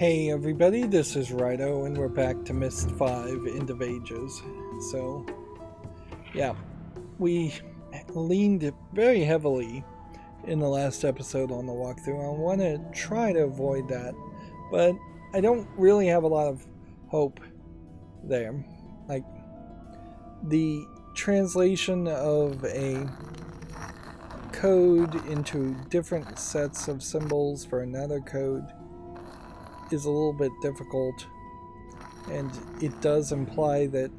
Hey everybody, this is Rydo and we're back to Myst 5 End of Ages. So, yeah, we leaned very heavily in the last episode on the walkthrough. I want to try to avoid that, but I don't really have a lot of hope there. Like, the translation of a code into different sets of symbols for another code is a little bit difficult, and it does imply that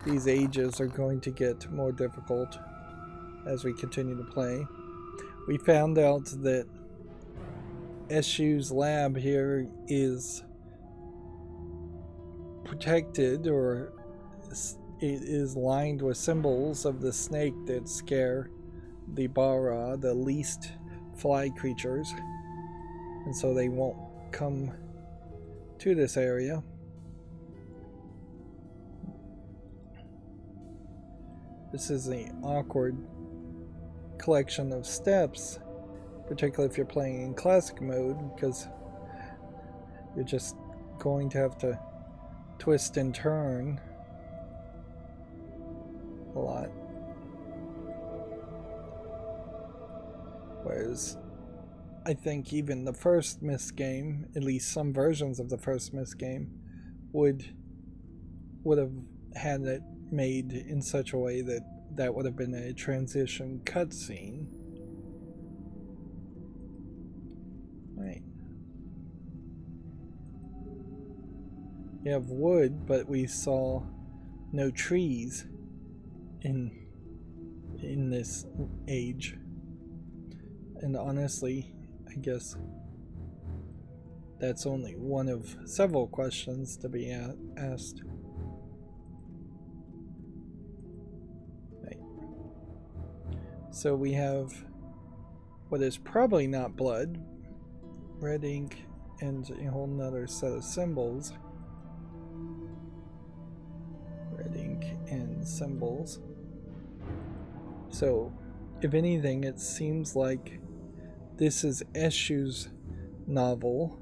these ages are going to get more difficult as we continue to play. We found out that Eshu's lab here is protected, or it is lined with symbols of the snake that scare the Bara, the least fly creatures, and so they won't come to this area. This is an awkward collection of steps, particularly if you're playing in classic mode, because you're just going to have to twist and turn a lot. Whereas I think even the first Myst game, at least some versions of the first Myst game, would have had it made in such a way that that would have been a transition cutscene. Right. We have wood, but we saw no trees in this age. And honestly, I guess that's only one of several questions to be asked. Right. So we have what is probably not blood, red ink, and a whole nother set of symbols. Red ink and symbols. So, if anything, it seems like this is Eshu's novel,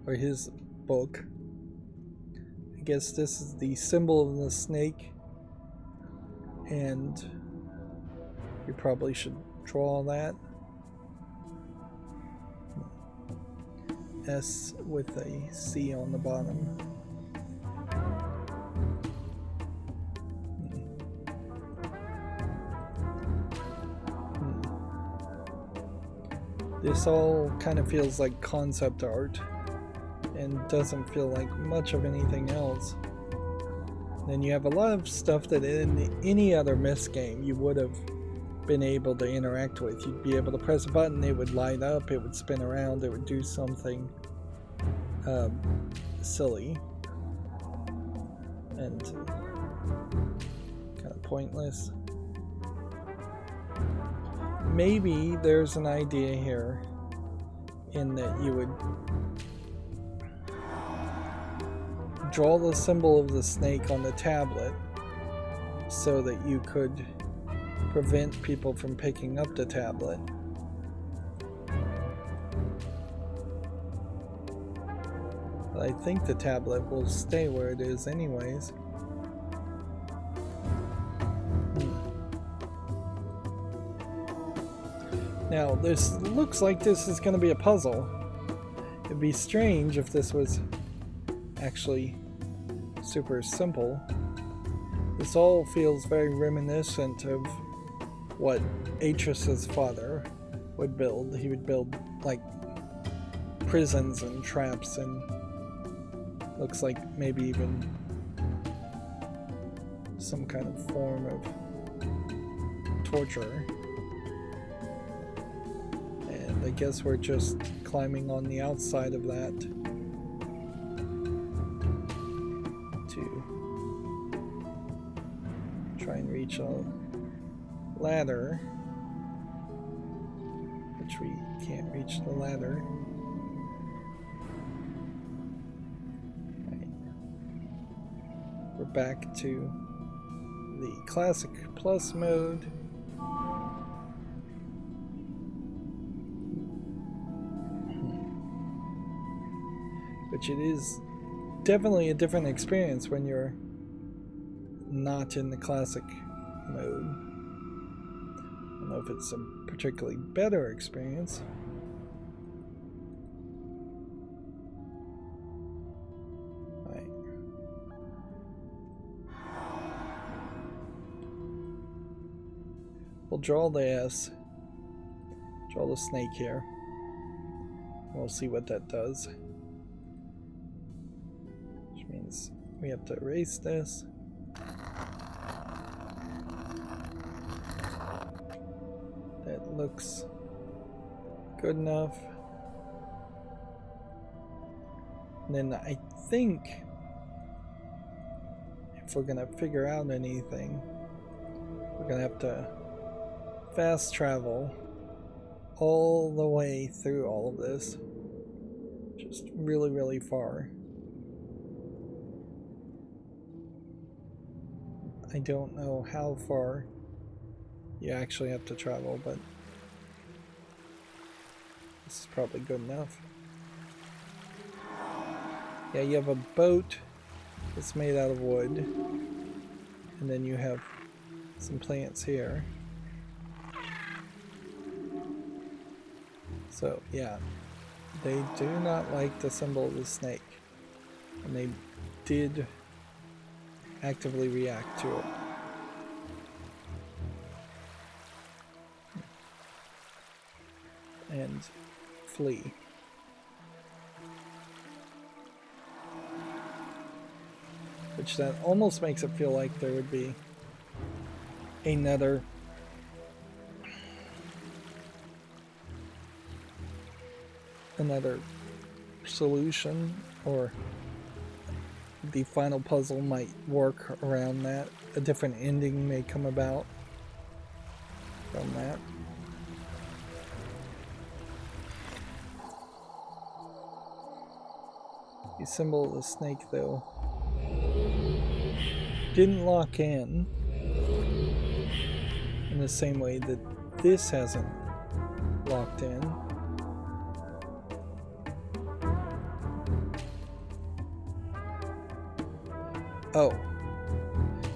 or his book. I guess this is the symbol of the snake, and you probably should draw that. S with a C on the bottom. This all kind of feels like concept art and doesn't feel like much of anything else. Then you have a lot of stuff that in any other Myst game you would have been able to interact with. You'd be able to press a button, it would light up, it would spin around, it would do something silly and kind of pointless. Maybe there's an idea here in that you would draw the symbol of the snake on the tablet so that you could prevent people from picking up the tablet. But I think the tablet will stay where it is anyways. Now, this looks like this is going to be a puzzle. It'd be strange if this was actually super simple. This all feels very reminiscent of what Atreus's father would build. He would build, like, prisons and traps, and looks like maybe even some kind of form of torture. I guess we're just climbing on the outside of that to try and reach a ladder, which we can't reach the ladder. Right. We're back to the classic plus mode. which it is definitely a different experience when you're not in the classic mode. I don't know if it's a particularly better experience. Right. We'll draw the S. Draw the snake here. We'll see what that does. Which means we have to erase this. That looks good enough. And then I think if we're gonna figure out anything, we're gonna have to fast travel all the way through all of this. Just really, really far. I don't know how far you actually have to travel, but this is probably good enough. Yeah, you have a boat that's made out of wood, and then you have some plants here. So, yeah, they do not like the symbol of the snake, and they did actively react to it. And flee. Which that almost makes it feel like there would be another solution, or the final puzzle might work around that. A different ending may come about from that. The symbol of the snake, though, didn't lock in the same way that this hasn't locked in. Oh,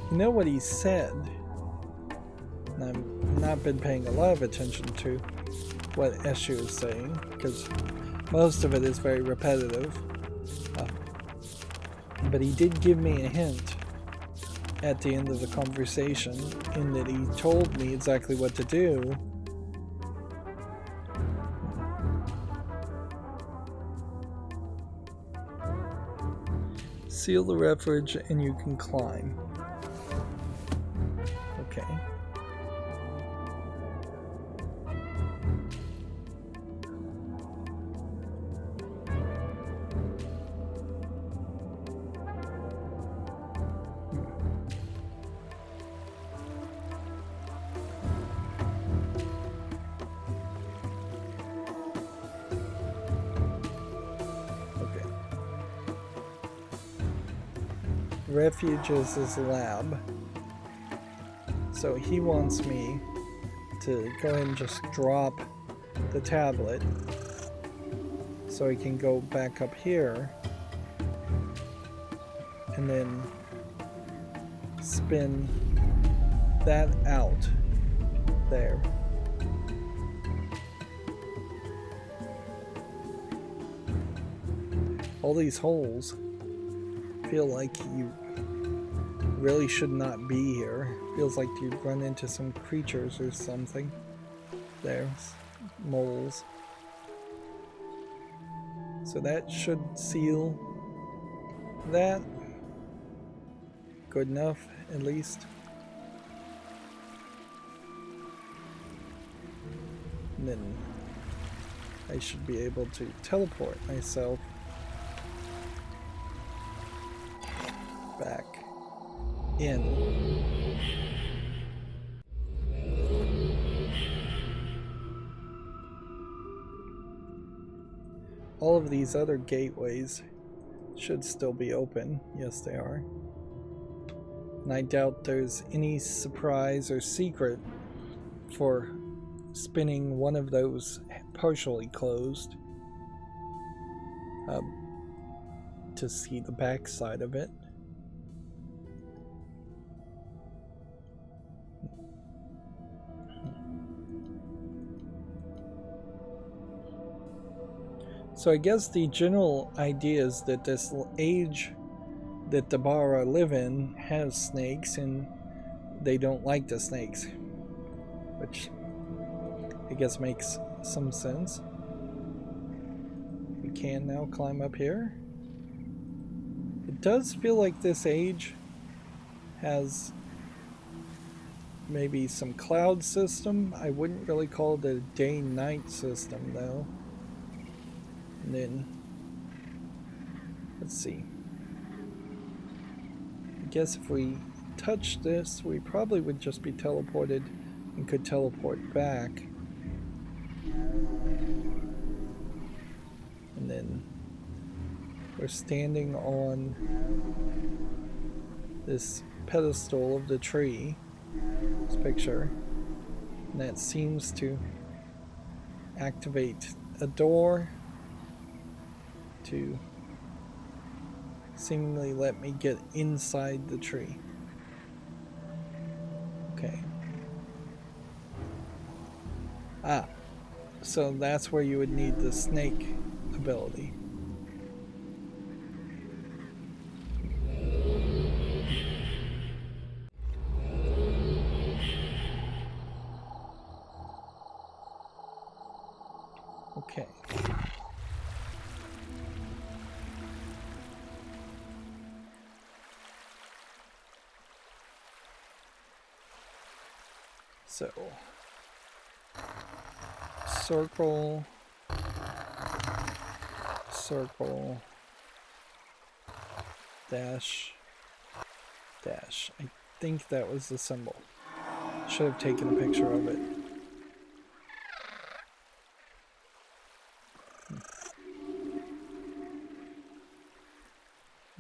you know what he said? And I've not been paying a lot of attention to what Eshu is saying, because most of it is very repetitive. But he did give me a hint at the end of the conversation, in that he told me exactly what to do. Seal the refuge and you can climb. Okay. Refuge is his lab, so he wants me to go ahead and just drop the tablet so he can go back up here and then spin that out there. All these holes feel like you really should not be here. Feels like you'd run into some creatures or something. There's moles. So that should seal that. Good enough, at least. And then I should be able to teleport myself back in. All of these other gateways should still be open. Yes, they are. And I doubt there's any surprise or secret for spinning one of those partially closed. to see the back side of it. So I guess the general idea is that this age that the Bara live in has snakes, and they don't like the snakes, which I guess makes some sense. We can now climb up here. It does feel like this age has maybe some cloud system. I wouldn't really call it a day-night system though. And then let's see. I guess if we touch this, we probably would just be teleported and could teleport back. And then we're standing on this pedestal of the tree, this picture, and that seems to activate a door to seemingly let me get inside the tree. Okay. Ah, so that's where you would need the snake ability. Okay. So, circle, circle, dash, dash. I think that was the symbol. Should have taken a picture of it.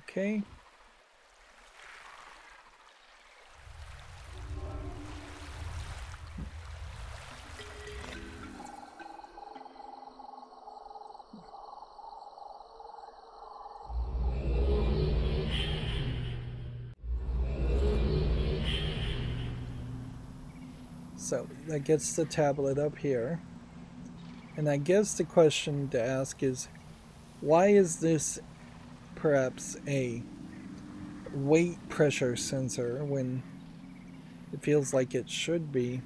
Okay. So that gets the tablet up here. And I guess the question to ask is, why is this perhaps a weight pressure sensor when it feels like it should be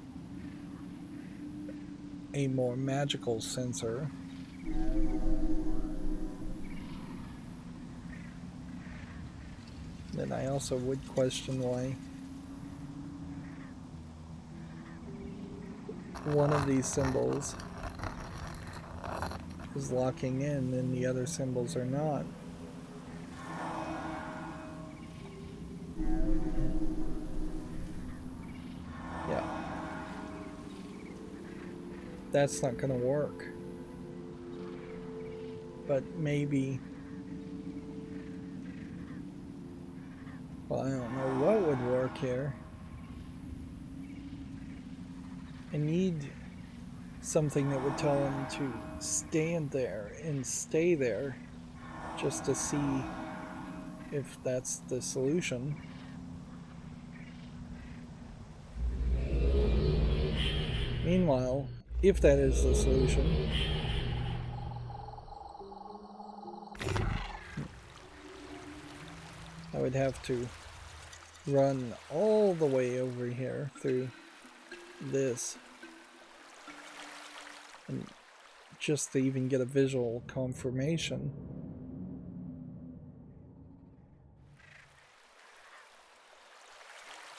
a more magical sensor? Then I also would question why one of these symbols is locking in and the other symbols are not. Yeah. That's not gonna work. But maybe... well, I don't know what would work here. I need something that would tell him to stand there and stay there just to see if that's the solution. Meanwhile, if that is the solution, I would have to run all the way over here through this, and just to even get a visual confirmation.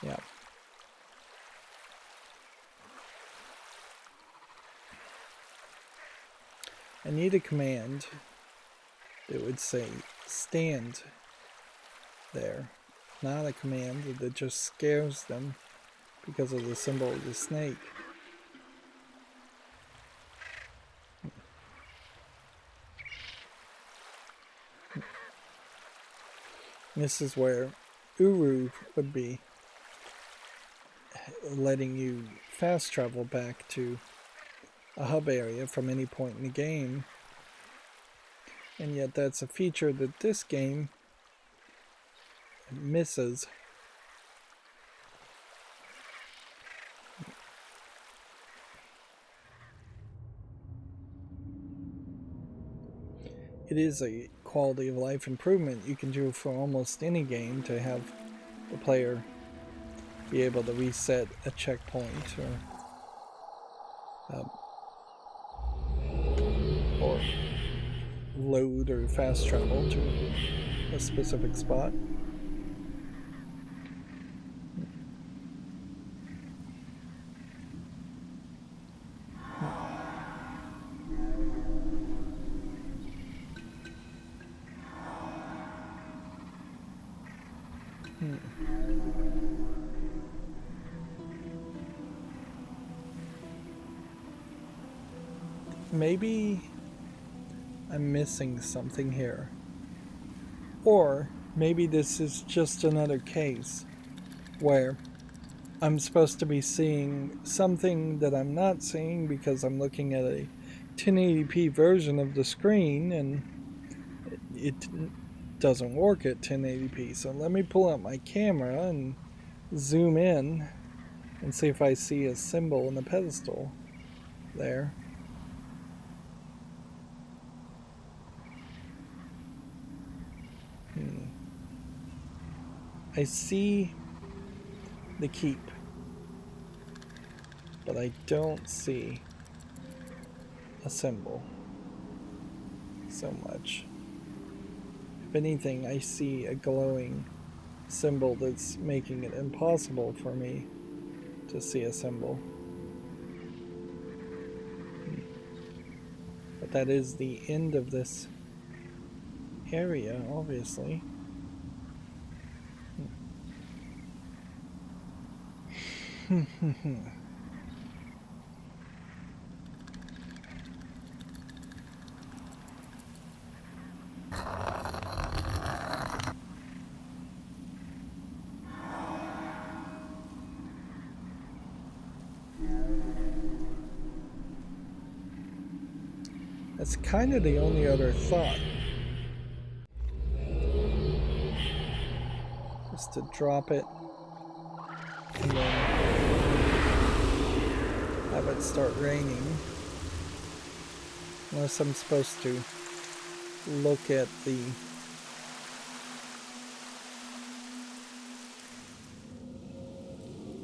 Yeah. I need a command that would say stand there, not a command that just scares them because of the symbol of the snake. This is where Uru would be letting you fast travel back to a hub area from any point in the game. And yet that's a feature that this game misses. It is a quality of life improvement you can do for almost any game to have the player be able to reset a checkpoint or load or fast travel to a specific spot. Maybe I'm missing something here. Or maybe this is just another case where I'm supposed to be seeing something that I'm not seeing because I'm looking at a 1080p version of the screen and it doesn't work at 1080p. So let me pull out my camera and zoom in and see if I see a symbol in the pedestal there. I see the keep, but I don't see a symbol so much. If anything, I see a glowing symbol that's making it impossible for me to see a symbol. But that is the end of this area, obviously. That's kind of the only other thought. Just to drop it and then have it start raining. Unless I'm supposed to look at the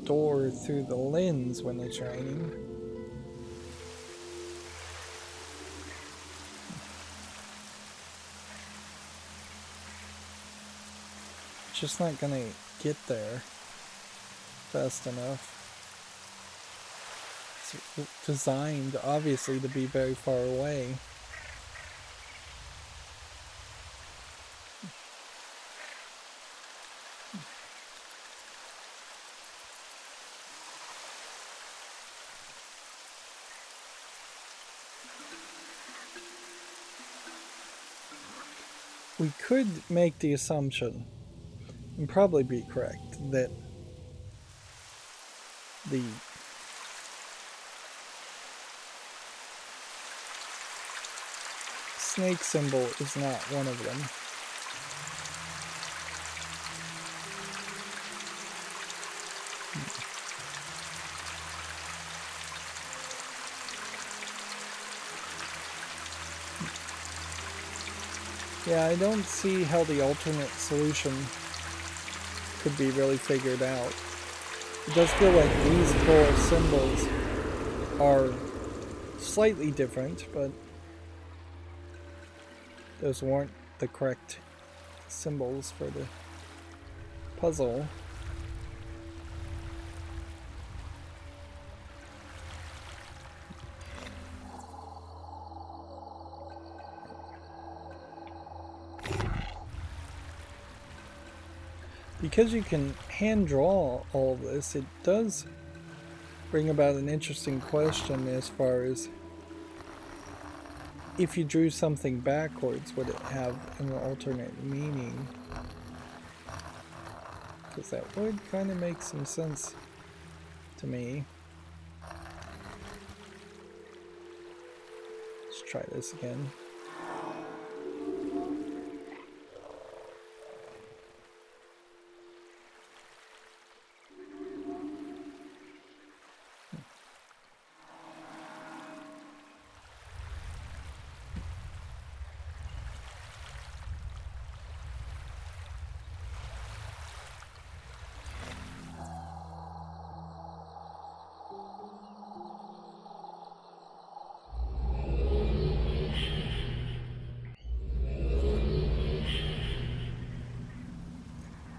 door through the lens when it's raining. Just not gonna get there fast enough. It's designed obviously to be very far away. We could make the assumption, and probably be correct, that the snake symbol is not one of them. Yeah, I don't see how the alternate solution could be really figured out. It does feel like these four symbols are slightly different, but those weren't the correct symbols for the puzzle. Because you can hand draw all of this, it does bring about an interesting question as far as if you drew something backwards, would it have an alternate meaning? Because that would kind of make some sense to me. Let's try this again.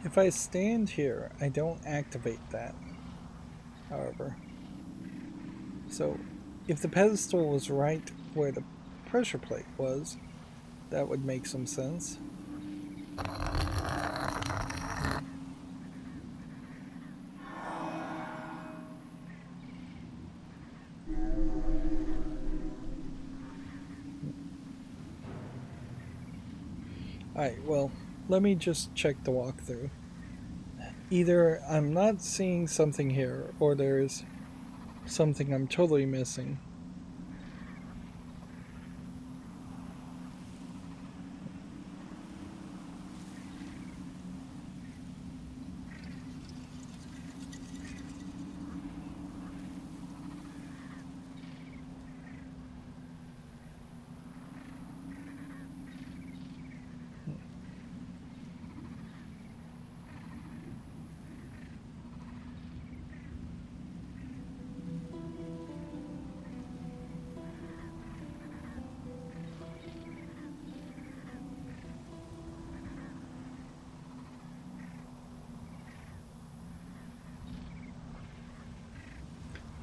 If I stand here, I don't activate that, however. So, if the pedestal was right where the pressure plate was, that would make some sense. Alright, well, let me just check the walkthrough. Either I'm not seeing something here, or there's something I'm totally missing.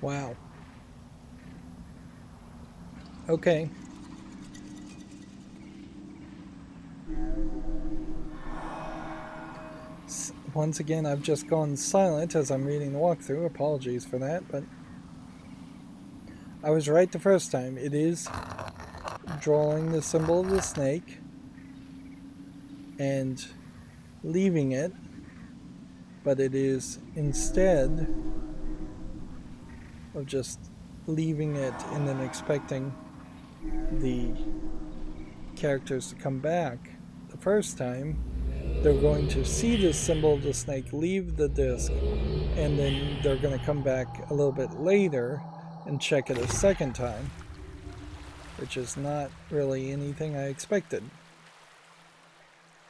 Wow. Okay. Once again, I've just gone silent as I'm reading the walkthrough. Apologies for that, but I was right the first time. It is drawing the symbol of the snake and leaving it, but it is instead of just leaving it and then expecting the characters to come back the first time. They're going to see the symbol of the snake leave the disc, and then they're going to come back a little bit later and check it a second time, which is not really anything I expected.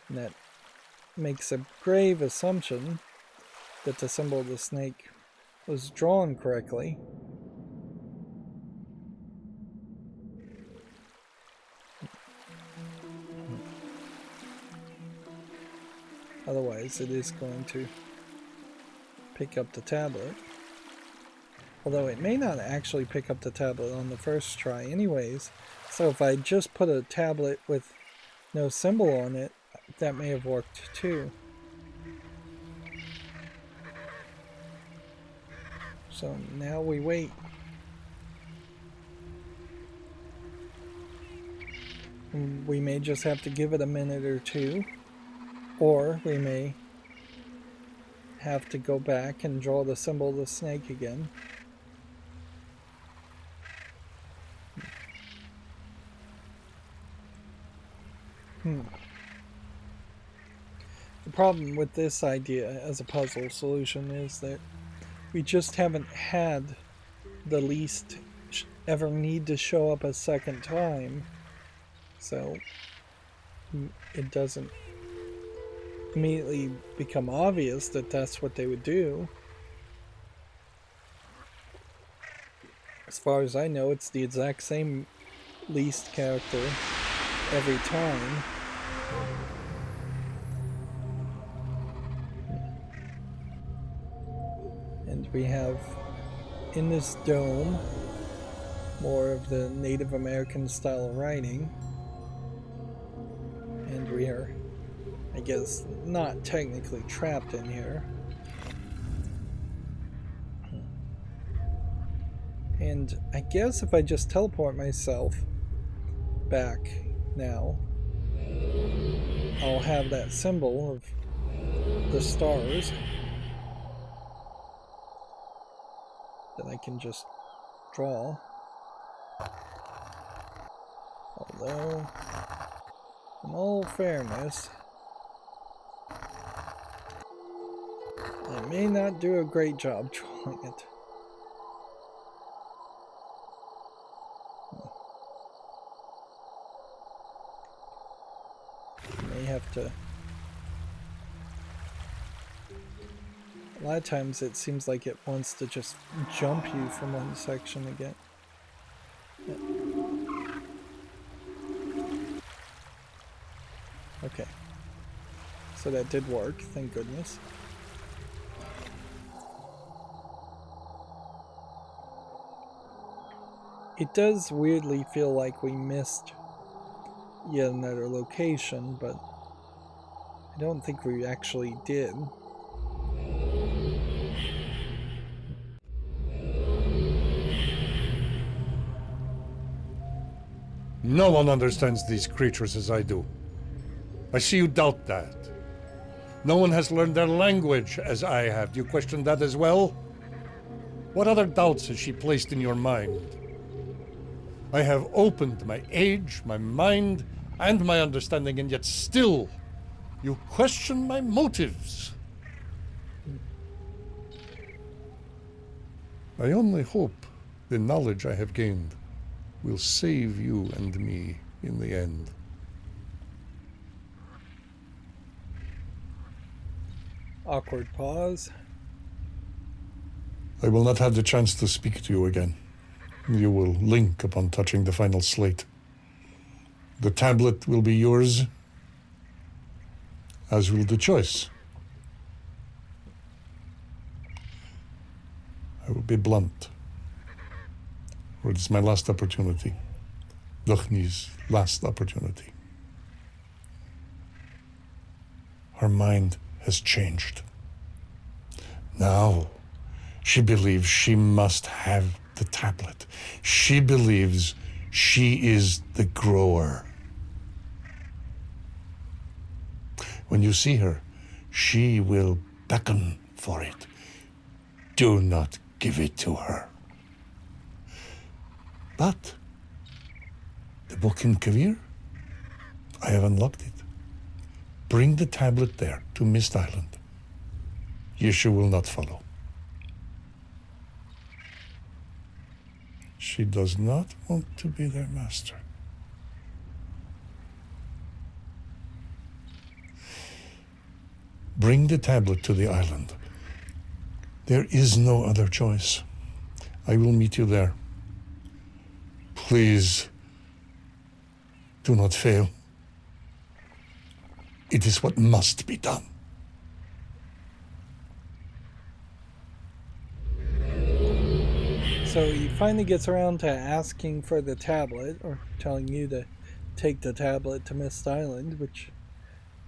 And that makes a grave assumption that the symbol of the snake was drawn correctly. Otherwise, it is going to pick up the tablet. Although it may not actually pick up the tablet on the first try anyways. So if I just put a tablet with no symbol on it, that may have worked too. So now we wait. We may just have to give it a minute or two, or we may have to go back and draw the symbol of the snake again. The problem with this idea as a puzzle solution is that we just haven't had the least ever need to show up a second time, so it doesn't immediately become obvious that that's what they would do. As far as I know, it's the exact same least character every time. And we have in this dome more of the Native American style of writing. And we are, I guess, not technically trapped in here. And I guess if I just teleport myself back now, I'll have that symbol of the stars that I can just draw. Although, in all fairness, I may not do a great job drawing it. I may have to... A lot of times it seems like it wants to just jump you from one section again. Yeah. Okay. So that did work, thank goodness. It does weirdly feel like we missed yet another location, but I don't think we actually did. No one understands these creatures as I do. I see you doubt that. No one has learned their language as I have. Do you question that as well? What other doubts has she placed in your mind? I have opened my age, my mind, and my understanding, and yet still you question my motives. I only hope the knowledge I have gained will save you and me in the end. Awkward pause. I will not have the chance to speak to you again. You will link upon touching the final slate. The tablet will be yours, as will the choice. I will be blunt, for it is my last opportunity. Duchni's last opportunity. Her mind has changed. Now, she believes she must have the tablet. She believes she is the grower. When you see her, she will beckon for it. Do not give it to her. But the book in Kavir, I have unlocked it. Bring the tablet there to Myst Island. Yeshu will not follow. She does not want to be their master. Bring the tablet to the island. There is no other choice. I will meet you there. Please, do not fail. It is what must be done. So he finally gets around to asking for the tablet, or telling you to take the tablet to Myst Island, which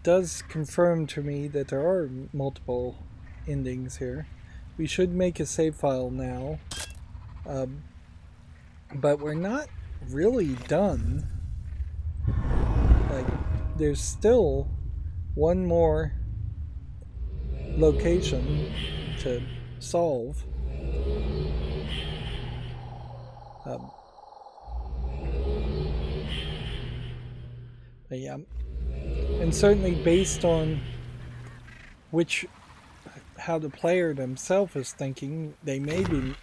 does confirm to me that there are multiple endings here. We should make a save file now, but we're not really done. Like, there's still one more location to solve. But yeah, and certainly based on how the player themselves is thinking, they may be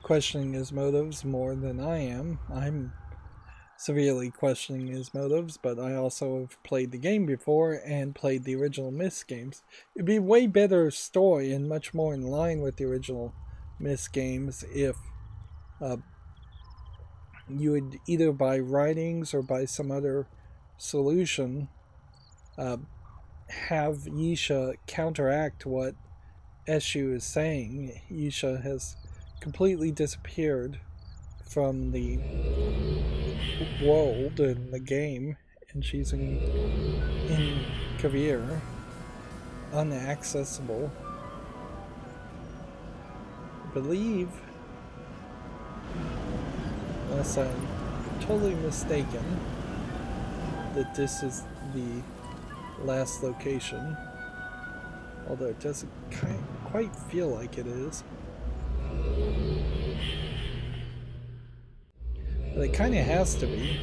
questioning his motives more than I am. I'm severely questioning his motives, but I also have played the game before and played the original Myst games. It'd be a way better story and much more in line with the original Myst games if you would, either by writings or by some other solution, have Yisha counteract what Eshu is saying. Yisha has completely disappeared from the world in the game, and she's in Kavir, unaccessible. I believe, unless I'm totally mistaken, that this is the last location, although it doesn't quite feel like it is. But it kind of has to be,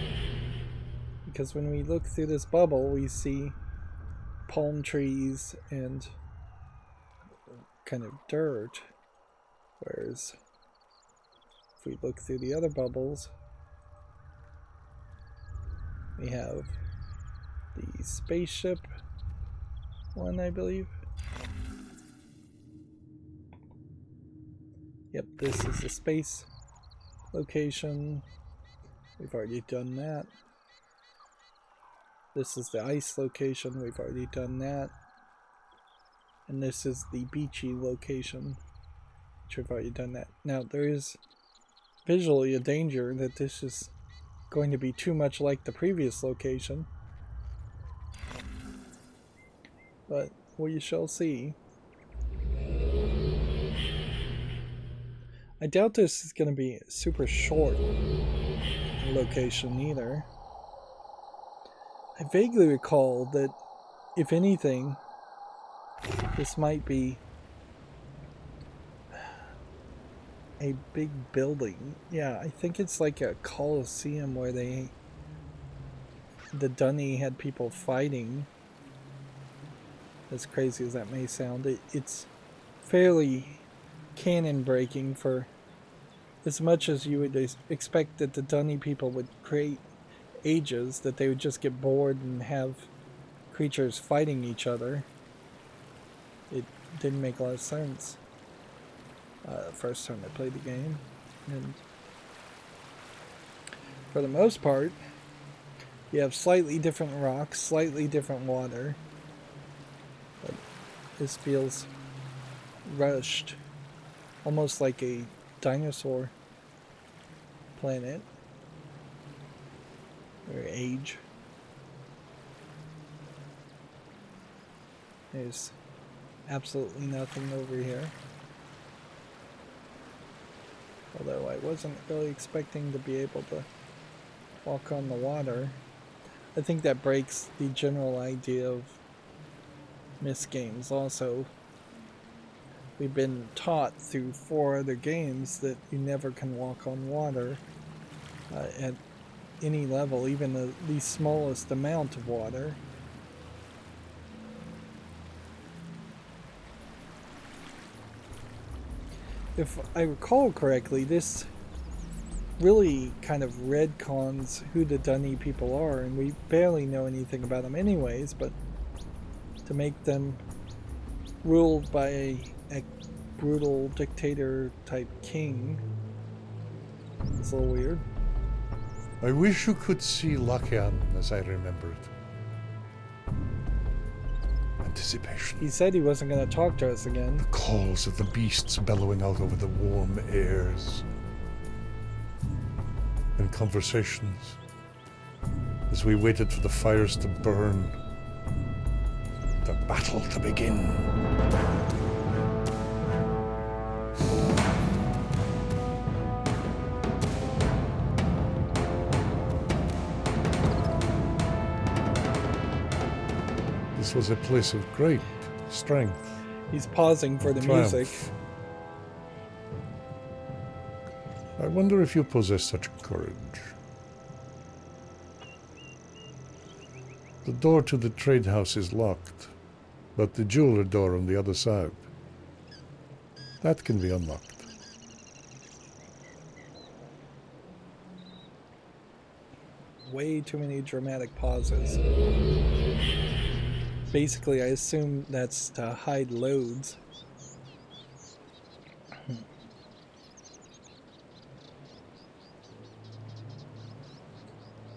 because when we look through this bubble, we see palm trees and kind of dirt, whereas if we look through the other bubbles, we have the spaceship one, I believe. Yep, this is the space location. We've already done that. This is the ice location. We've already done that. And this is the beachy location, which I've already done that. Now, there is visually a danger that this is going to be too much like the previous location. But we shall see. I doubt this is going to be a super short location either. I vaguely recall that, if anything, this might be a big building. Yeah, I think it's like a coliseum where the Dunny had people fighting. As crazy as that may sound, it's fairly canon breaking for as much as you would expect that the Dunny people would create ages, that they would just get bored and have creatures fighting each other. It didn't make a lot of sense the first time I played the game. And for the most part, you have slightly different rocks, slightly different water. But this feels rushed, almost like a dinosaur planet or age. There's absolutely nothing over here, although I wasn't really expecting to be able to walk on the water. I think that breaks the general idea of Myst games also. We've been taught through 4 other games that you never can walk on water at any level, even the smallest amount of water. If I recall correctly, this really kind of retcons who the Dunny people are, and we barely know anything about them anyways, but to make them ruled by a brutal dictator type king is a little weird. I wish you could see Lakian as I remember it. Anticipation. He said he wasn't going to talk to us again. The calls of the beasts bellowing out over the warm airs. And conversations as we waited for the fires to burn. The battle to begin. This was a place of great strength. He's pausing for the triumph. music. I wonder if you possess such courage. The door to the trade house is locked, but the jeweler door on the other side, that can be unlocked. Way too many dramatic pauses. Basically, I assume that's to hide loads.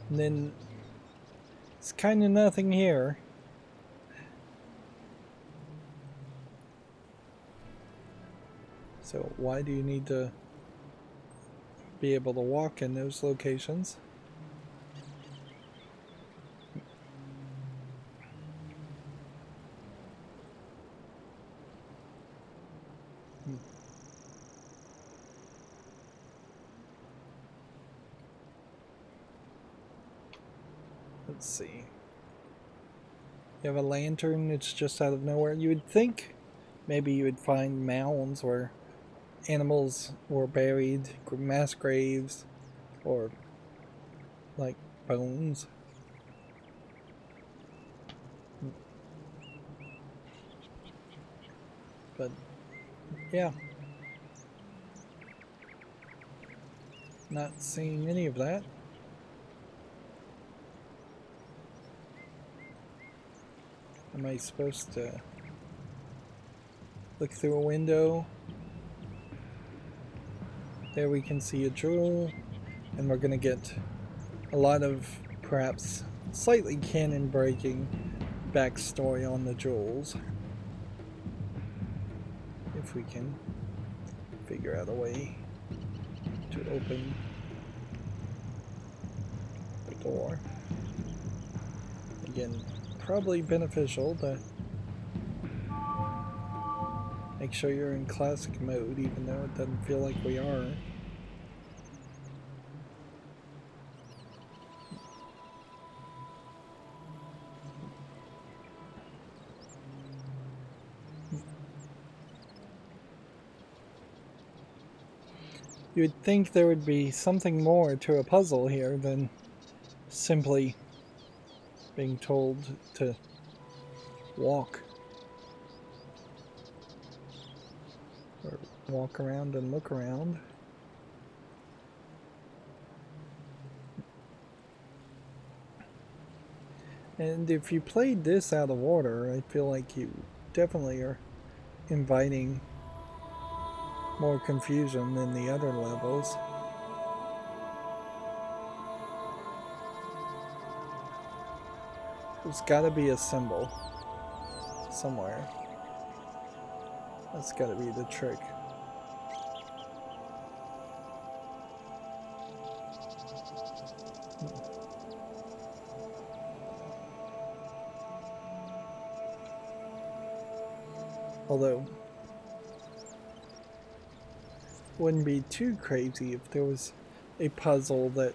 And then it's kind of nothing here. So why do you need to be able to walk in those locations? Let's see. You have a lantern that's just out of nowhere. You would think maybe you would find mounds where animals were buried, mass graves, or like bones. But yeah, not seeing any of that. Am I supposed to look through a window? There we can see a jewel, and we're going to get a lot of perhaps slightly canon breaking backstory on the jewels. if we can figure out a way to open the door. Again, probably beneficial to make sure you're in classic mode, even though it doesn't feel like we are. You would think there would be something more to a puzzle here than simply being told to walk. Or walk around and look around. And if you played this out of order, I feel like you definitely are inviting more confusion than the other levels. There's gotta be a symbol somewhere. That's gotta be the trick. Although, wouldn't be too crazy if there was a puzzle that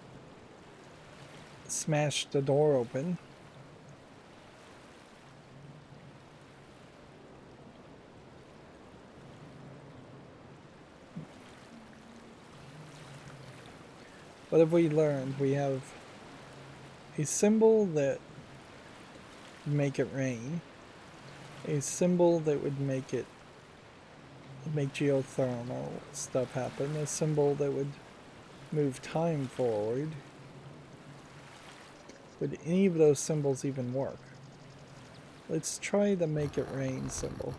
smashed the door open. What have we learned? We have a symbol that would make it rain, a symbol that would make geothermal stuff happen, a symbol that would move time forward. Would any of those symbols even work? Let's try the make it rain symbol.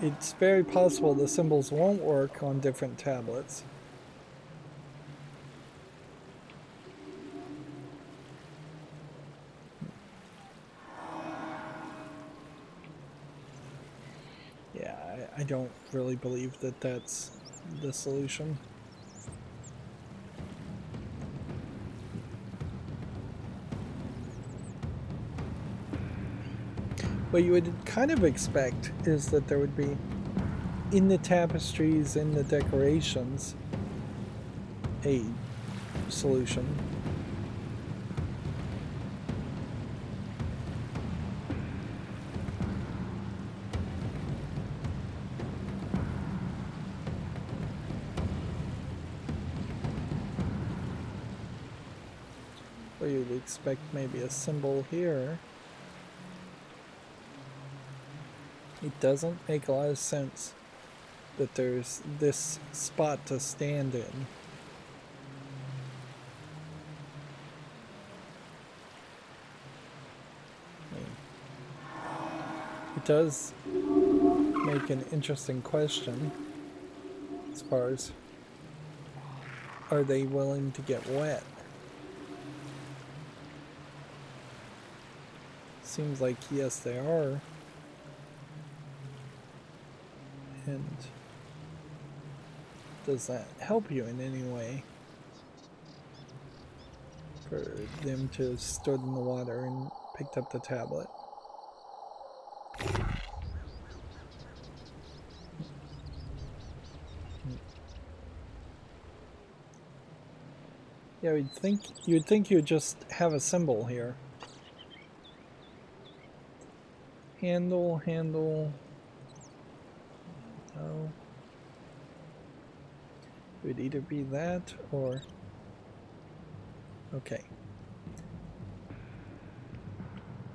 It's very possible the symbols won't work on different tablets. Yeah, I don't really believe that that's the solution. What you would kind of expect is that there would be, in the tapestries, in the decorations, a solution. Or you'd expect maybe a symbol here. It doesn't make a lot of sense that there's this spot to stand in. It does make an interesting question as far as, are they willing to get wet? Seems like yes, they are. And does that help you in any way for them to have stood in the water and picked up the tablet? Yeah, you'd think you'd just have a symbol here. Handle. No. It would either be that or... Okay.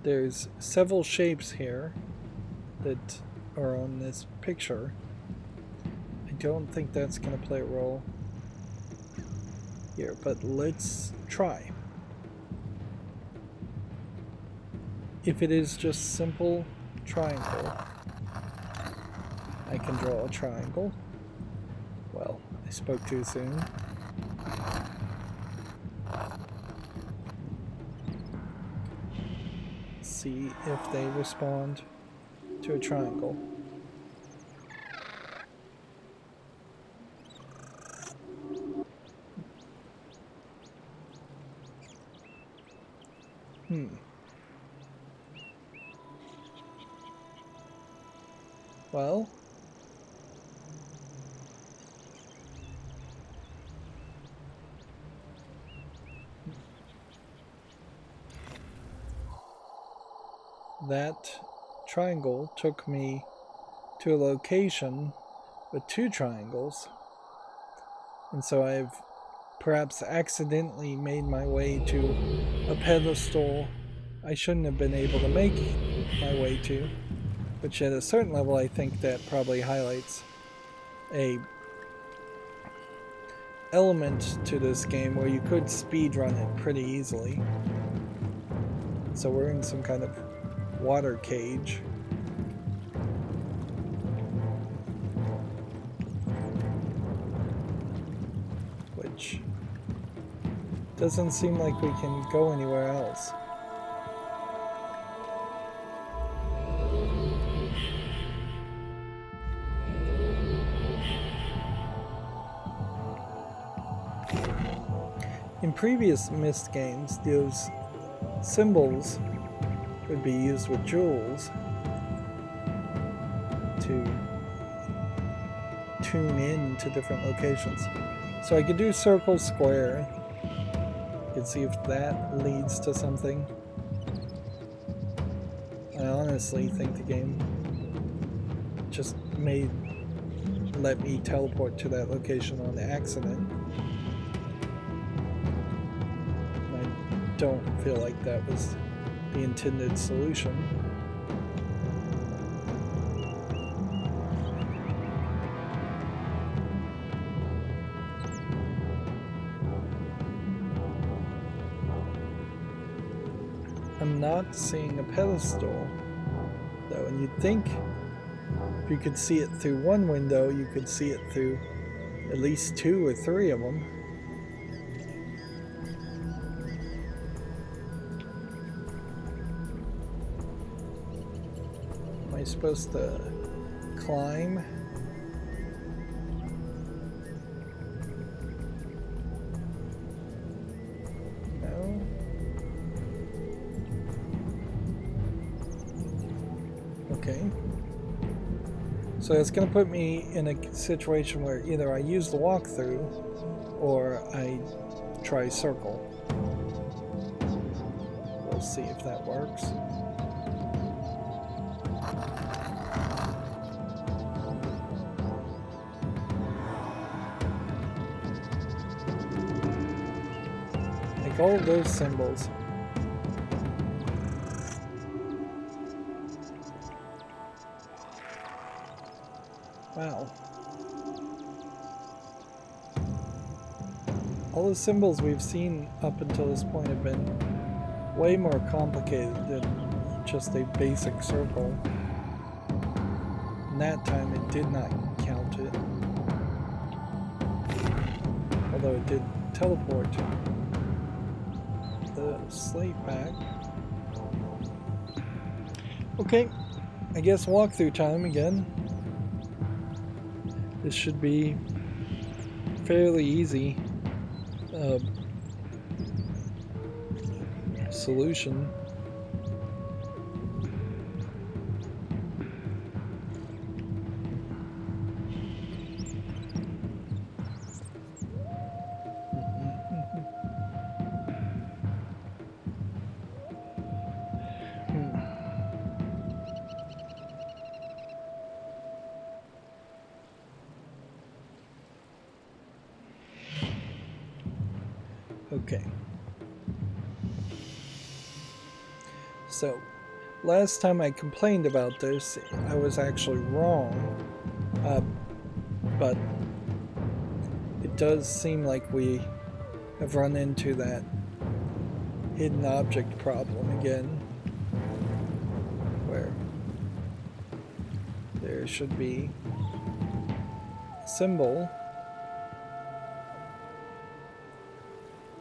There's several shapes here that are on this picture. I don't think that's going to play a role here, but let's try. If it is just simple triangle, I can draw a triangle. Well, I spoke too soon. See if they respond to a triangle. Well, that triangle took me to a location with 2 triangles, and so I've perhaps accidentally made my way to a pedestal I shouldn't have been able to make my way to, which at a certain level I think that probably highlights a element to this game where you could speedrun it pretty easily. So we're in some kind of water cage. Which doesn't seem like we can go anywhere else. In previous Myst games, those symbols would be used with jewels to tune in to different locations. So I could do circle, square. You can see if that leads to something. I honestly think the game just let me teleport to that location on accident. I don't feel like that was the intended solution. I'm not seeing a pedestal, though, and you'd think if you could see it through one window, you could see it through at least 2 or 3 of them. Am I supposed to climb? No. Okay. So it's going to put me in a situation where either I use the walkthrough or I try circle. We'll see if that works. Like all of those symbols. Wow. All the symbols we've seen up until this point have been way more complicated than just a basic circle. And that time it did not count it. Although it did teleport the slate back. Okay, I guess walkthrough time again. This should be fairly easy solution. Okay. So, last time I complained about this, I was actually wrong. But it does seem like we have run into that hidden object problem again, where there should be a symbol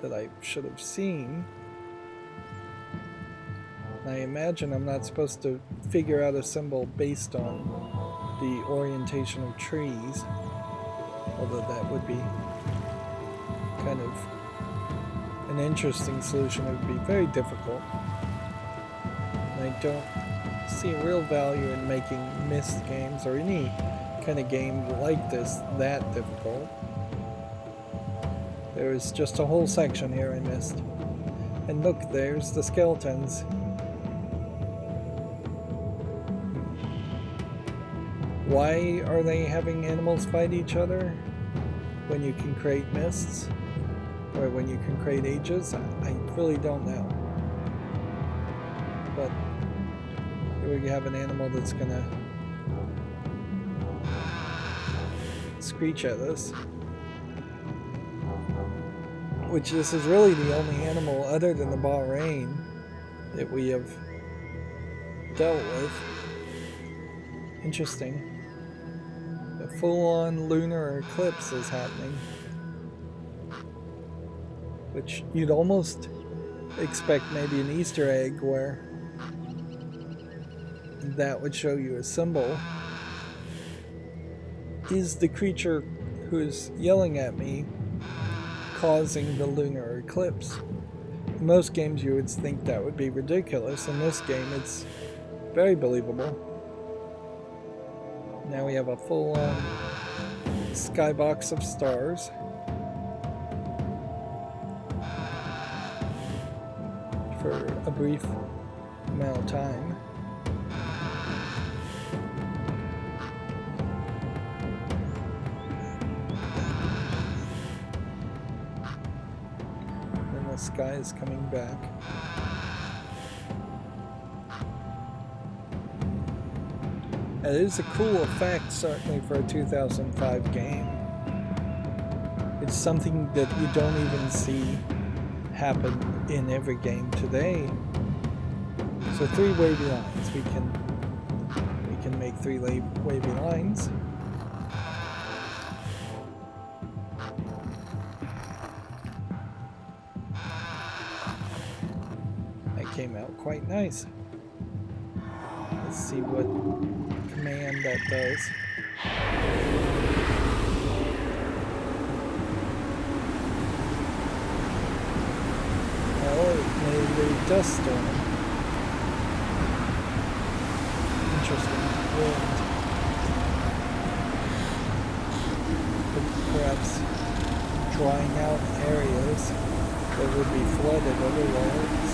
that I should have seen. I imagine I'm not supposed to figure out a symbol based on the orientation of trees, although that would be kind of an interesting solution. It would be very difficult. And I don't see a real value in making Myst games or any kind of game like this that difficult. There is just a whole section here I missed. And look, there's the skeletons. Why are they having animals fight each other when you can create mists? Or when you can create ages? I really don't know. But here we have an animal that's gonna screech at us. Which this is really the only animal other than the Bahrain that we have dealt with. Interesting. A full-on lunar eclipse is happening. Which you'd almost expect maybe an Easter egg where that would show you a symbol. Is the creature who's yelling at me causing the lunar eclipse? In most games you would think that would be ridiculous. In this game it's very believable. Now we have a full-on skybox of stars. For a brief amount of time. Then the sky is coming back. It is a cool effect, certainly for a 2005 game. It's something that you don't even see happen in every game today. So 3 wavy lines. We can make 3 wavy lines. That came out quite nice. Let's see what command that does. A dust storm. Interesting. Wind. Perhaps drying out areas that would be flooded otherwise.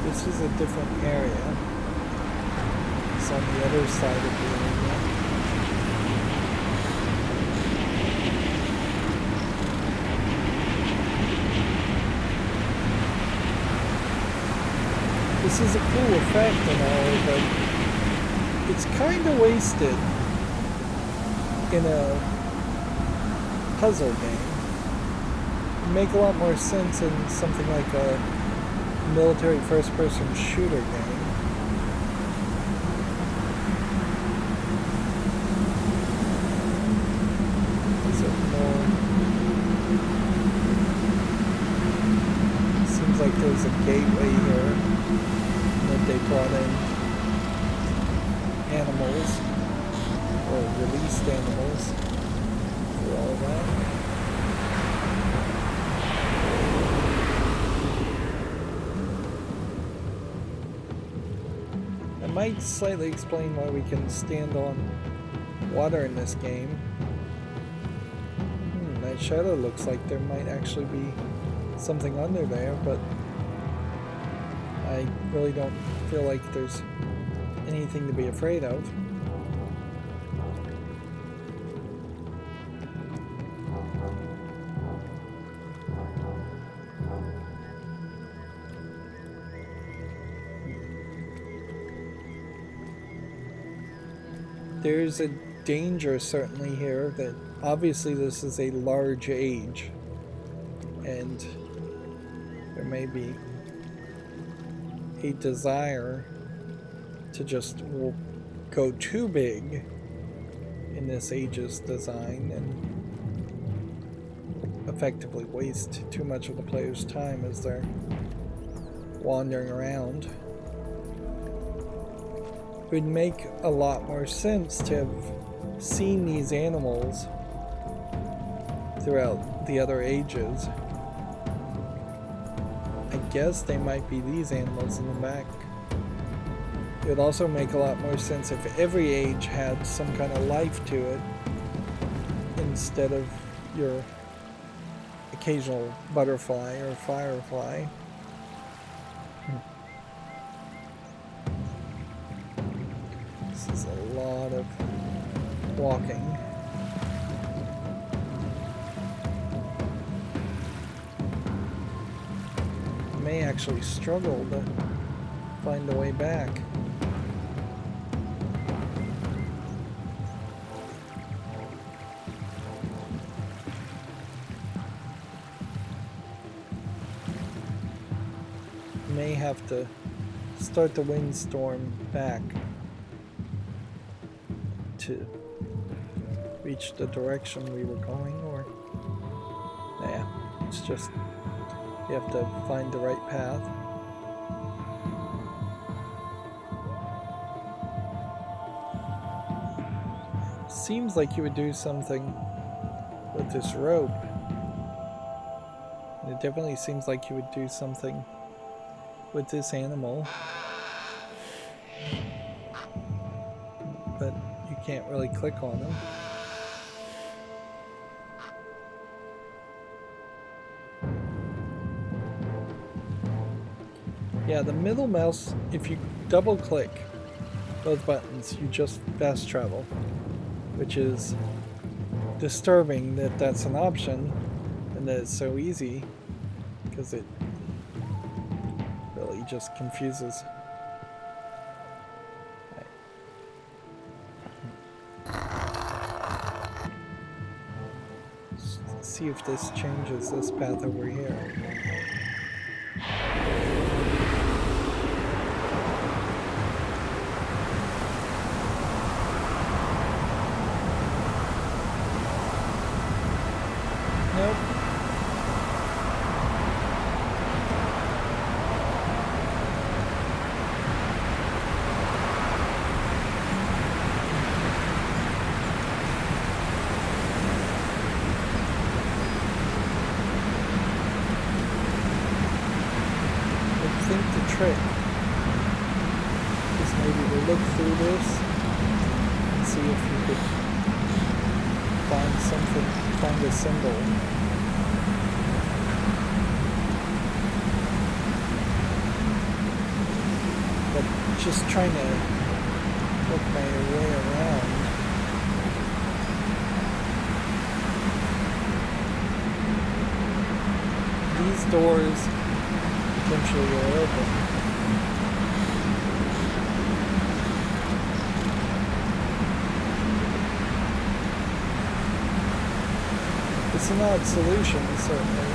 This is a different area. It's on the other side of the area. This is a cool effect and all, but it's kind of wasted in a puzzle game. It'd make a lot more sense in something like a military first-person shooter game. Seems like there's a gateway here that they brought in animals or released animals for all of that. I might slightly explain why we can stand on water in this game. That shadow looks like there might actually be something under there, but I really don't feel like there's anything to be afraid of. There's a danger certainly here that obviously this is a large age and there may be a desire to just go too big in this age's design and effectively waste too much of the player's time as they're wandering around. It would make a lot more sense to have seen these animals throughout the other ages. I guess they might be these animals in the back. It would also make a lot more sense if every age had some kind of life to it instead of your occasional butterfly or firefly. This is a lot of walking. I may actually struggle to find the way back. May have to start the windstorm back to reach the direction we were going, or yeah, it's just you have to find the right path. Seems like you would do something with this rope. It definitely seems like you would do something with this animal, but you can't really click on them. Yeah, the middle mouse, if you double click both buttons, you just fast travel, which is disturbing that that's an option and that it's so easy, because it really just confuses. Let's see if this changes this path over here. Nope. I think the trick is maybe to look through this and see if you could find something, find a symbol. But just trying to work my way around. These doors potentially are open. It's an odd solution, certainly.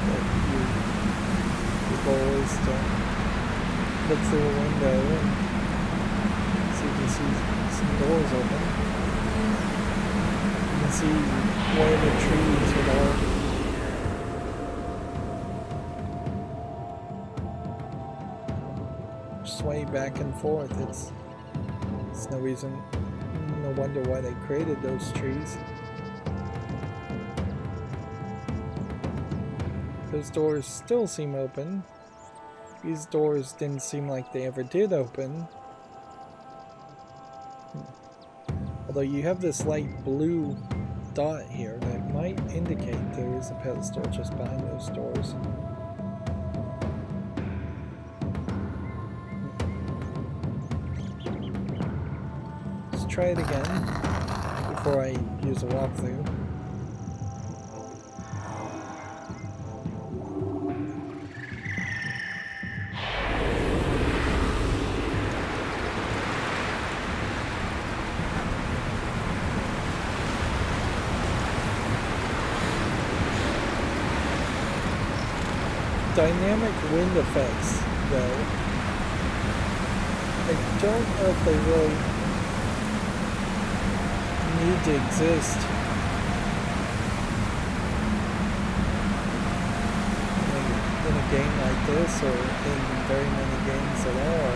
But the goal is to look through a window and see if you see some doors open. You can see where the trees would all sway back and forth. It's no reason, no wonder why they created those trees. Those doors still seem open. These doors didn't seem like they ever did open. Although you have this light blue dot here that might indicate there is a pedestal just behind those doors. Try it again before I use a walkthrough. dynamic wind effects, though, I don't know if they really need to exist in a game like this, or in very many games at all.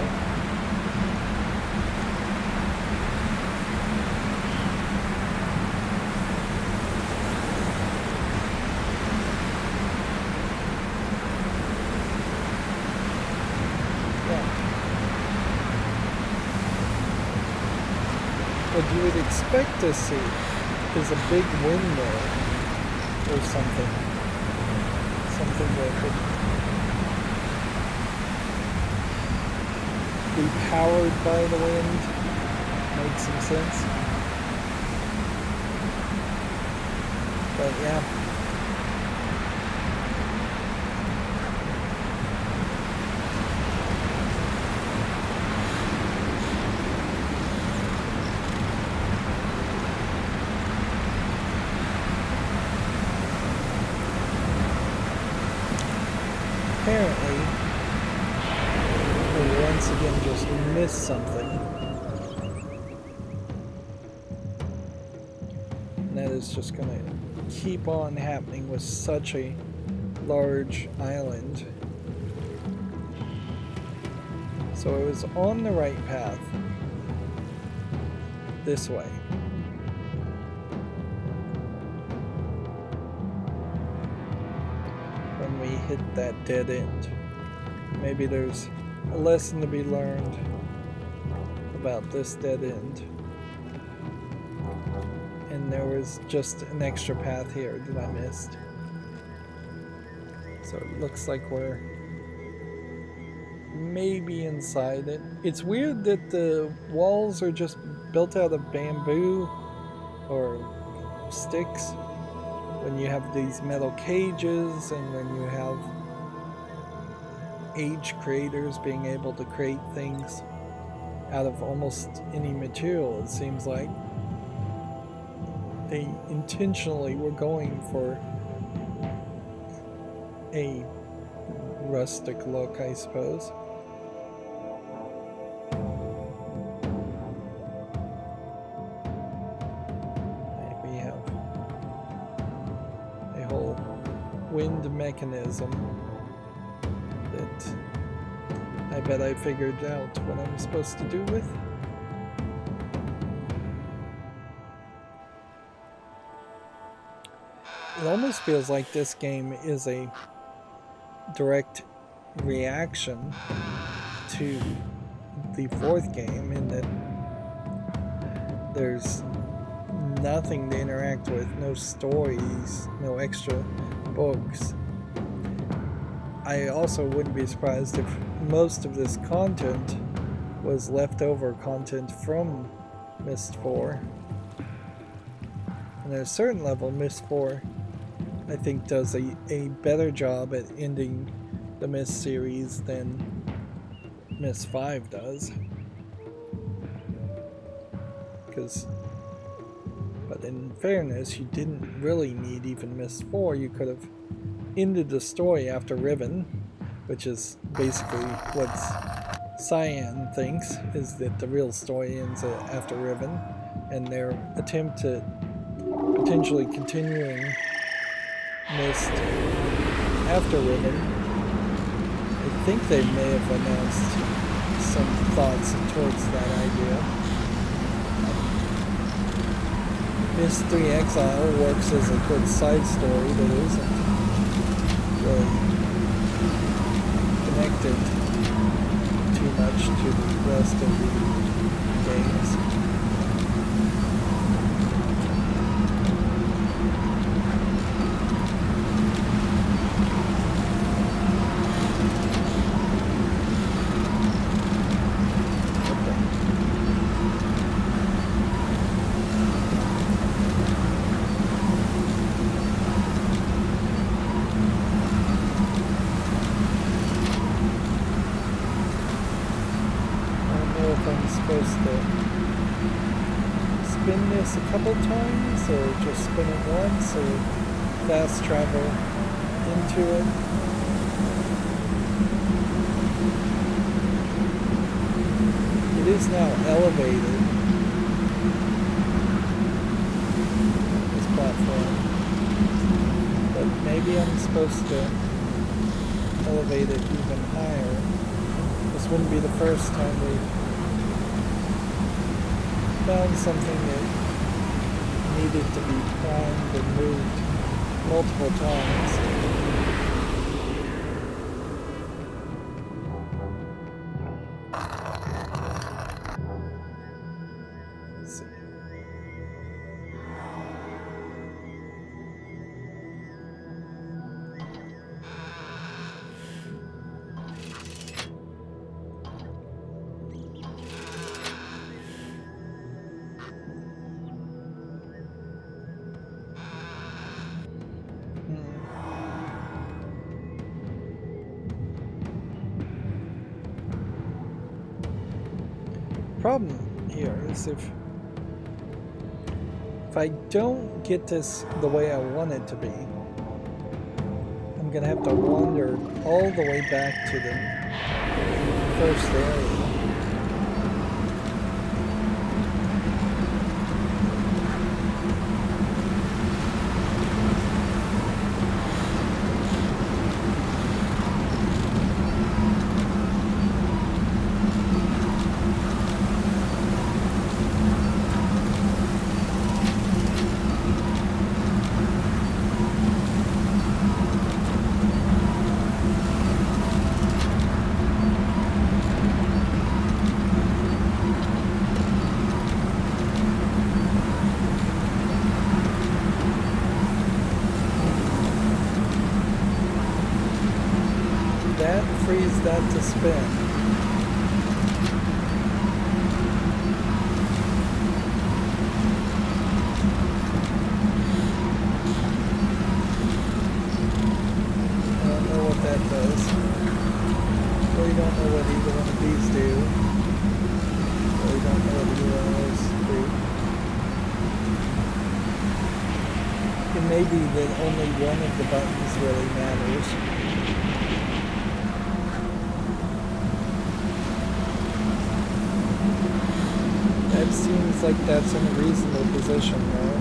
What you would expect to see is a big windmill or something. Something that would be powered by the wind. Makes some sense. But yeah. Apparently, we once again just missed something. And that is just going to keep on happening with such a large island. So it was on the right path. This way. Hit that dead end. Maybe there's a lesson to be learned about this dead end. And there was just an extra path here that I missed. So it looks like we're maybe inside it. It's weird that the walls are just built out of bamboo or sticks. When you have these metal cages, and when you have age creators being able to create things out of almost any material, it seems like they intentionally were going for a rustic look, I suppose. Wind mechanism that I bet I figured out what I'm supposed to do with. It almost feels like this game is a direct reaction to the fourth game, in that there's nothing to interact with, no stories, no extra books. I also wouldn't be surprised if most of this content was leftover content from Myst 4. And at a certain level, Myst 4, I think, does a better job at ending the Myst series than Myst 5 does. But in fairness, you didn't really need even Myst 4. You could have ended the story after Riven, which is basically what Cyan thinks, is that the real story ends after Riven, and their attempt at potentially continuing Myst after Riven, I think they may have announced some thoughts towards that idea. Myst 3 Exile works as a good side story that isn't really connected too much to the rest of the games. Spin this a couple times, or just spin it once, or fast travel into it. It is now elevated, this platform, but maybe I'm supposed to elevate it even higher. This wouldn't be the first time we've found something that needed to be primed and moved multiple times. Let's see. Problem here is if I don't get this the way I want it to be, I'm gonna have to wander all the way back to the first area. That frees that to spin. I don't know what that does. Really don't know what either one of these do. Really don't know what either one of those do. It may be that only one of the buttons really matters. That seems like that's in a reasonable position though.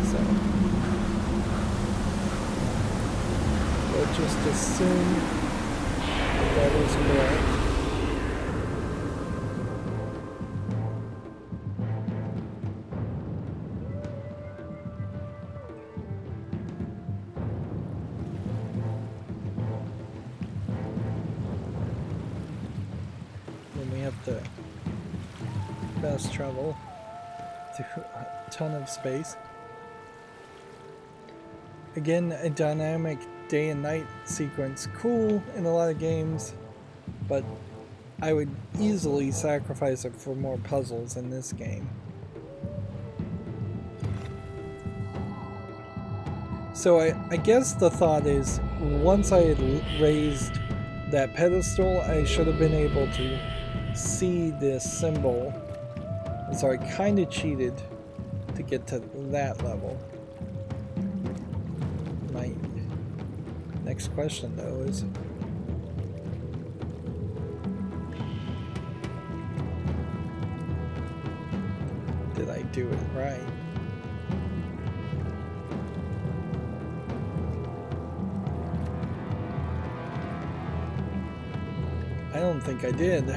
So we'll just assume that that is correct. Then we have to fast travel through a ton of space. Again, a dynamic day and night sequence. Cool in a lot of games, but I would easily sacrifice it for more puzzles in this game. So I guess the thought is, once I had raised that pedestal, I should have been able to see this symbol. And so I kind of cheated to get to that level. My next question though is, did I do it right? I don't think I did.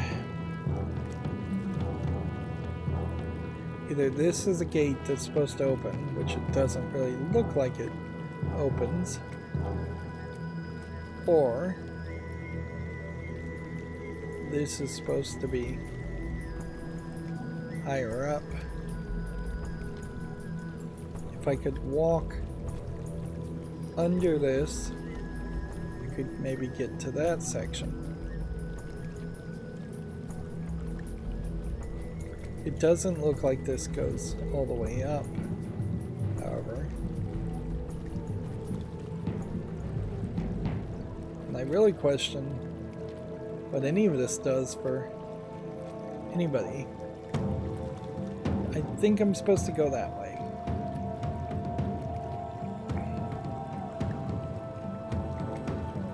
Either this is a gate that's supposed to open, which it doesn't really look like it opens, or this is supposed to be higher up. If I could walk under this, I could maybe get to that section. It doesn't look like this goes all the way up, however. And I really question what any of this does for anybody. I think I'm supposed to go that way.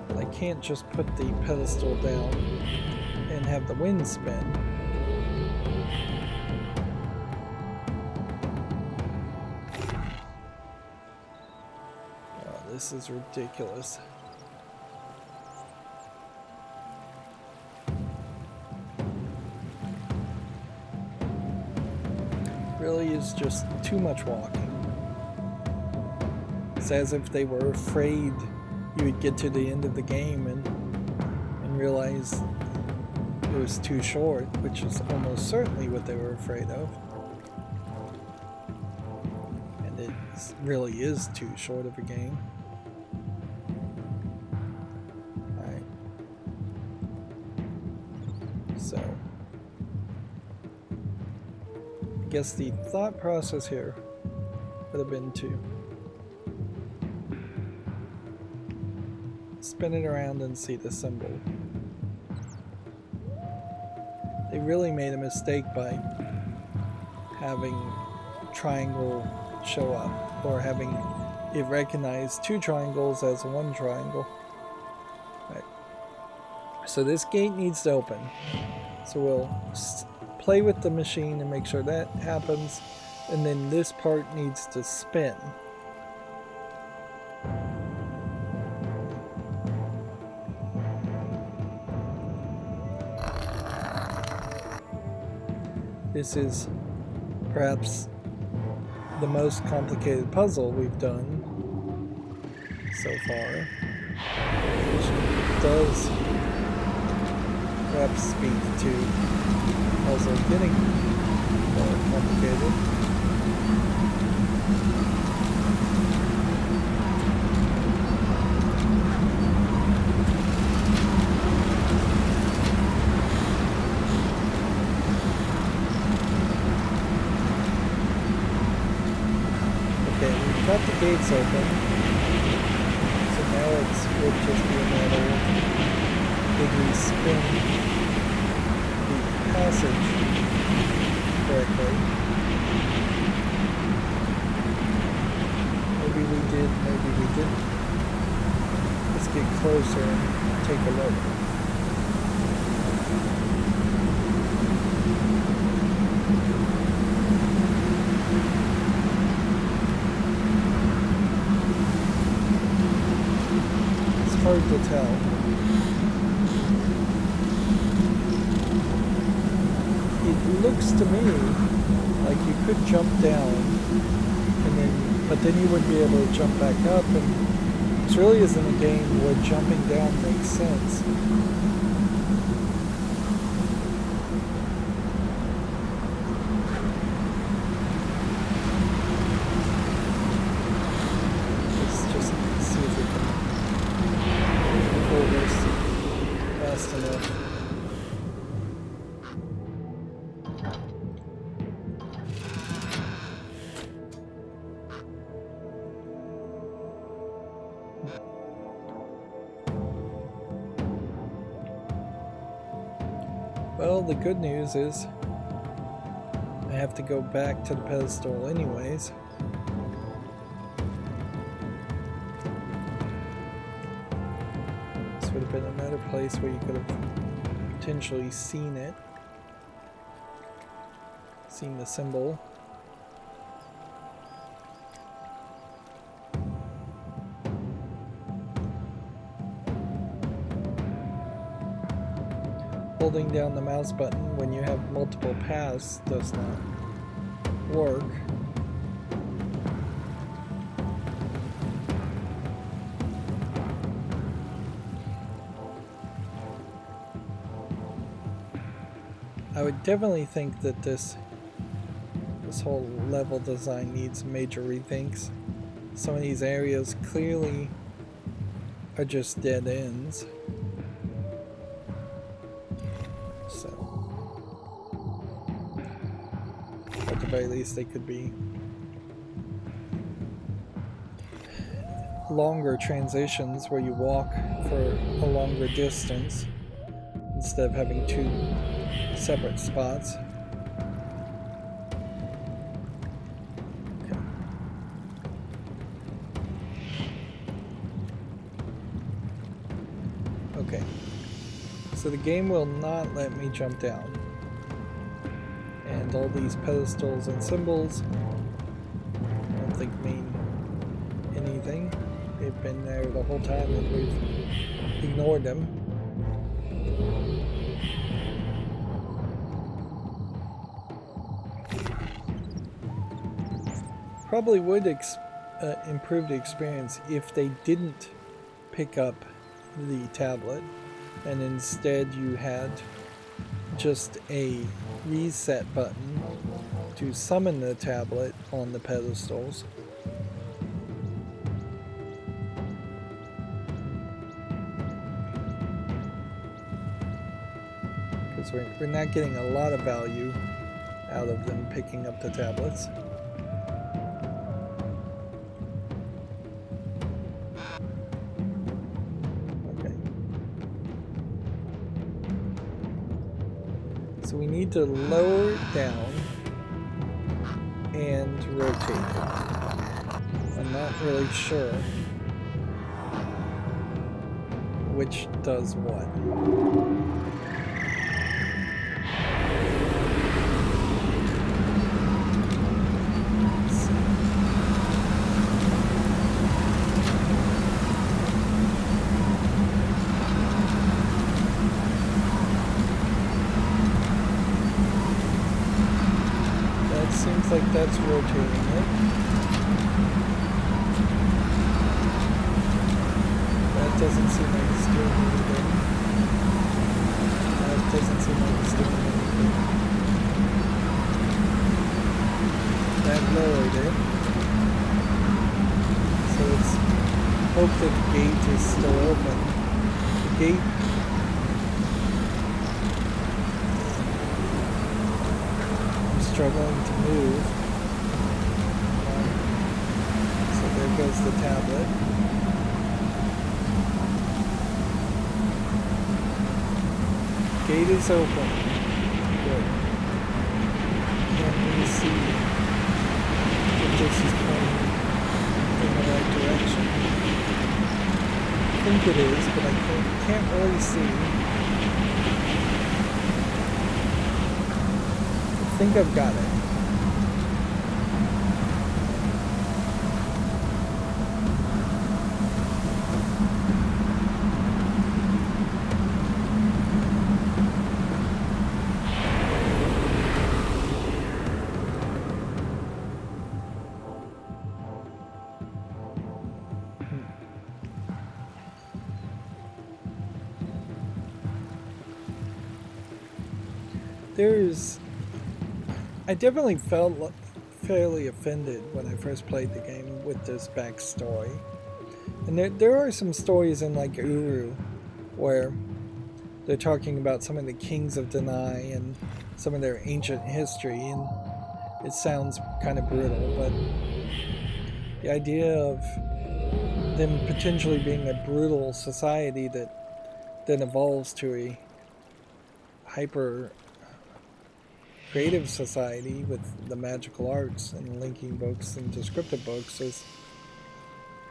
But I can't just put the pedestal down and have the wind spin. Oh, this is ridiculous. Really is just too much walking. It's as if they were afraid you would get to the end of the game and realize it was too short, which is almost certainly what they were afraid of. And it really is too short of a game. Alright. So, I guess the thought process here would have been to spin it around and see the symbol. They really made a mistake by having triangle show up, or having it recognize two triangles as one triangle. Right. So this gate needs to open. So we'll play with the machine and make sure that happens, and then this part needs to spin. This is perhaps the most complicated puzzle we've done so far, which does perhaps speak to puzzle getting more complicated. Got the gates open, so now it would just be a matter of did we spin the passage correctly? Maybe we did, maybe we didn't. Let's get closer and take a look. Hard to tell. It looks to me like you could jump down, but then you wouldn't be able to jump back up, and this really isn't a game where jumping down makes sense. Let's just see if we can pull this fast enough. Well, the good news is I have to go back to the pedestal anyways. This would have been another place where you could have potentially seen it. Seen the symbol. Holding down the mouse button when you have multiple paths does not work. I would definitely think that this whole level design needs major rethinks. Some of these areas clearly are just dead ends. At the very least, they could be longer transitions where you walk for a longer distance instead of having two separate spots. Okay. So the game will not let me jump down. And all these pedestals and symbols I don't think mean anything. They've been there the whole time and we've ignored them. Probably would improve the experience if they didn't pick up the tablet and instead you had just a reset button to summon the tablet on the pedestals. Because we're not getting a lot of value out of them picking up the tablets. So we need to lower it down and rotate it. I'm not really sure which does what. Seems like that's rotating it. That doesn't seem like it's doing anything. That doesn't seem like it's doing anything. That lowered it. So let's hope that the gate is still open. The gate struggling to move. So there goes the tablet. Gate is open. Good. Can't really see if this is pointing in the right direction. I think it is, but I can't really see. I think I've got it. I definitely felt fairly offended when I first played the game with this backstory. And there are some stories in like Uru where they're talking about some of the kings of Deny and some of their ancient history, and it sounds kind of brutal, but the idea of them potentially being a brutal society that then evolves to a hyper creative society with the magical arts and linking books and descriptive books is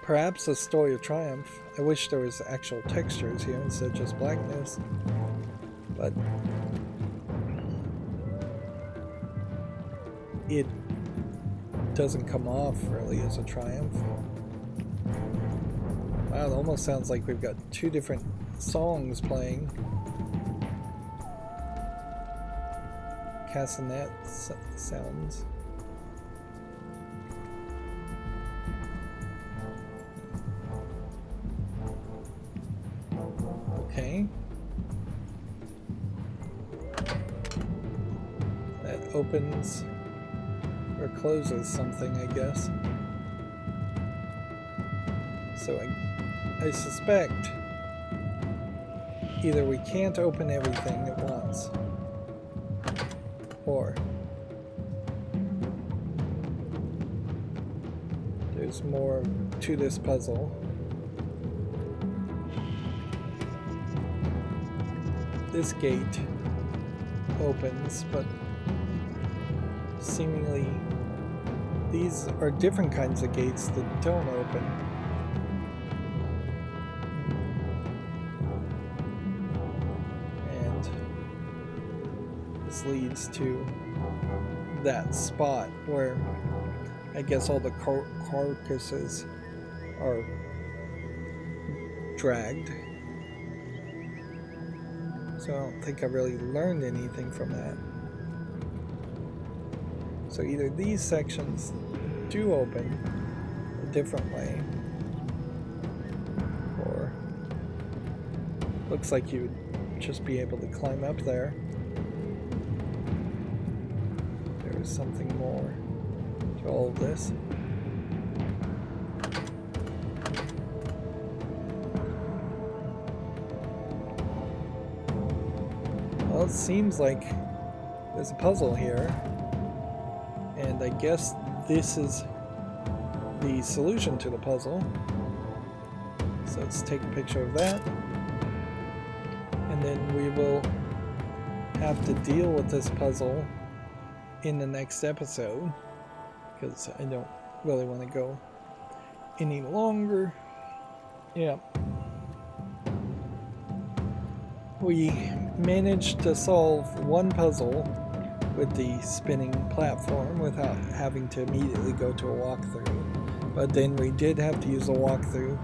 perhaps a story of triumph. I wish there was actual textures here instead of just blackness, but it doesn't come off really as a triumph. Wow, it almost sounds like we've got two different songs playing. Castanet sounds. Okay. That opens or closes something, I guess. So I suspect either we can't open everything at once, or there's more to this puzzle. This gate opens, but seemingly these are different kinds of gates that don't open. this leads to that spot where I guess all the carcasses are dragged. So I don't think I really learned anything from that. So either these sections do open a different way, or looks like you would just be able to climb up there. There is something more to all of this. Well, it seems like there's a puzzle here, and I guess this is the solution to the puzzle. So let's take a picture of that, and then we will have to deal with this puzzle in the next episode, because I don't really want to go any longer. Yeah. We managed to solve one puzzle with the spinning platform without having to immediately go to a walkthrough. But then we did have to use a walkthrough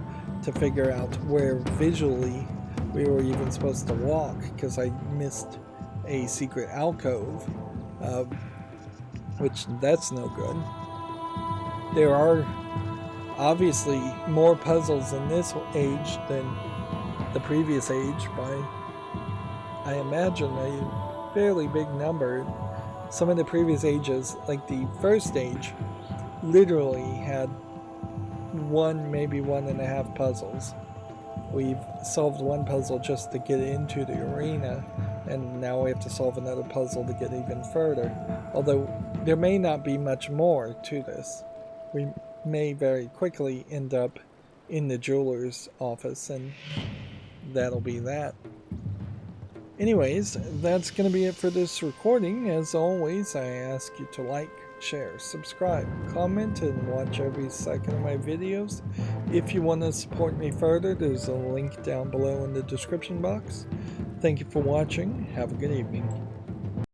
to figure out where visually we were even supposed to walk, because I missed a secret alcove, which that's no good. There are obviously more puzzles in this age than the previous age by, I imagine, a fairly big number. Some of the previous ages, like the first age, literally had one, maybe 1.5 puzzles. We've solved one puzzle just to get into the arena, and now we have to solve another puzzle to get even further. Although there may not be much more to this. We may very quickly end up in the jeweler's office, and that'll be that. Anyways, that's going to be it for this recording. As always, I ask you to like, share, subscribe, comment, and watch every second of my videos. If you want to support me further, there's a link down below in the description box. Thank you for watching. Have a good evening.